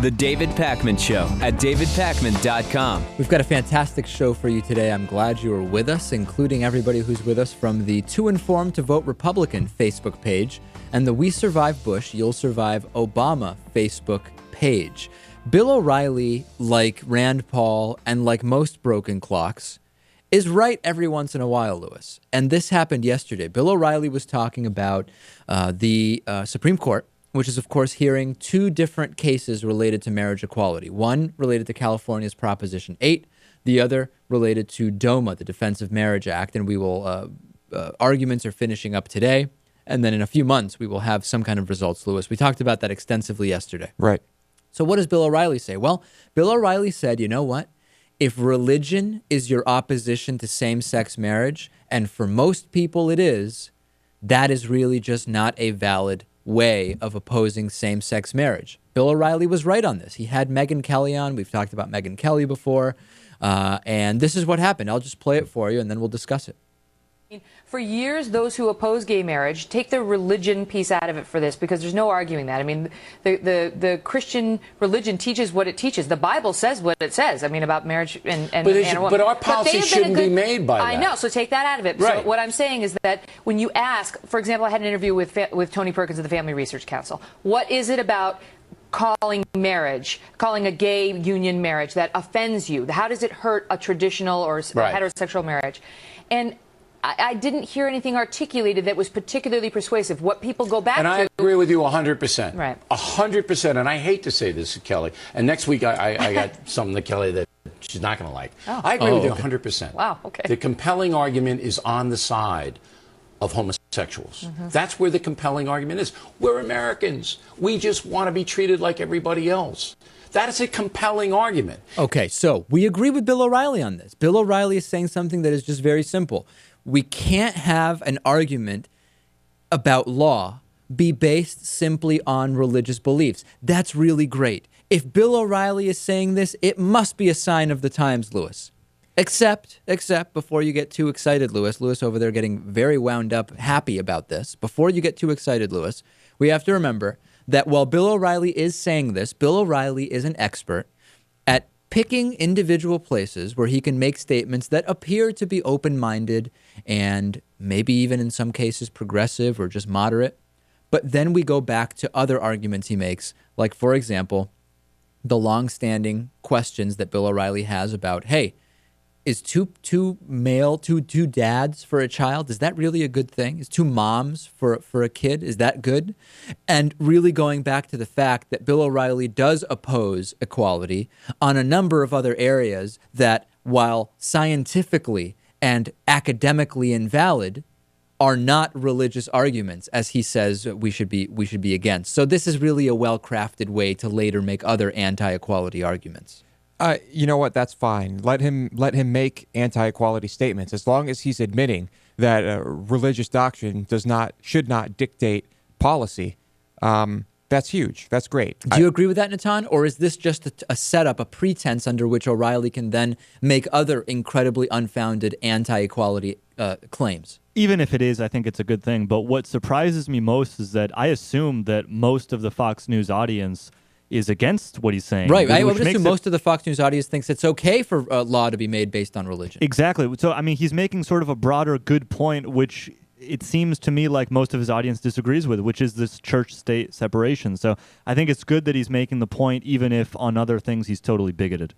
The David Pakman Show at davidpakman.com. We've got a fantastic show for you today. I'm glad you are with us, including everybody who's with us from the Too Informed to Vote Republican Facebook page and the We Survive Bush, You'll Survive Obama Facebook page. Bill O'Reilly, like Rand Paul and like most broken clocks, is right every once in a while, Lewis. And this happened yesterday. Bill O'Reilly was talking about the Supreme Court, which is, of course, hearing two different cases related to marriage equality. One related to California's Proposition 8, the other related to DOMA, the Defense of Marriage Act, and we will arguments are finishing up today, and then in a few months we will have some kind of results, Lewis. We talked about that extensively yesterday. Right. So what does Bill O'Reilly say? Well, Bill O'Reilly said, you know what? If religion is your opposition to same-sex marriage, and for most people it is, that is really just not a valid way of opposing same-sex marriage. Bill O'Reilly was right on this. He had Megyn Kelly on. We've talked about Megyn Kelly before. And this is what happened. I'll just play it for you, and then we'll discuss it. For years, those who oppose gay marriage take the religion piece out of it for this, because there's no arguing that. I mean, the Christian religion teaches what it teaches. The Bible says what it says. I mean, about marriage and but our policy shouldn't be made by that. I know, so take that out of it. Right. So what I'm saying is that when you ask, for example, I had an interview with Tony Perkins of the Family Research Council. What is it about calling marriage, calling a gay union marriage that offends you? How does it hurt a traditional or heterosexual marriage? And I didn't hear anything articulated that was particularly persuasive. What people go back to... And I agree with you 100%. Right. 100%. And I hate to say this to Kelly. And next week I got something to Kelly that she's not going to like. Oh. I agree with you 100%. Wow, okay. The compelling argument is on the side of homosexuals. Mm-hmm. That's where the compelling argument is. We're Americans. We just want to be treated like everybody else. That is a compelling argument. Okay, so we agree with Bill O'Reilly on this. Bill O'Reilly is saying something that is just very simple. We can't have an argument about law be based simply on religious beliefs. That's really great. If Bill O'Reilly is saying this, it must be a sign of the times, Lewis. Except, before you get too excited, Lewis over there getting very wound up, happy about this. Before you get too excited, Lewis, we have to remember that while Bill O'Reilly is saying this, Bill O'Reilly is an expert at picking individual places where he can make statements that appear to be open-minded and maybe even in some cases progressive or just moderate. But then we go back to other arguments he makes, like, for example, the long-standing questions that Bill O'Reilly has about, hey, is two dads for a child, is that really a good thing? Is two moms for a kid, is that good? And really going back to the fact that Bill O'Reilly does oppose equality on a number of other areas that, while scientifically and academically invalid, are not religious arguments, as he says we should be against. So this is really a well-crafted way to later make other anti-equality arguments. You know what? That's fine. Let him make anti-equality statements, as long as he's admitting that religious doctrine should not dictate policy. That's huge. That's great. Do you agree with that, Natan? Or is this just a setup, a pretense under which O'Reilly can then make other incredibly unfounded anti-equality claims? Even if it is, I think it's a good thing. But what surprises me most is that I assume that most of the Fox News audience is against what he's saying. Right. I would assume most of the Fox News audience thinks it's okay for law to be made based on religion. Exactly. So, I mean, he's making sort of a broader good point, which it seems to me like most of his audience disagrees with, which is this church-state separation. So I think it's good that he's making the point, even if on other things he's totally bigoted.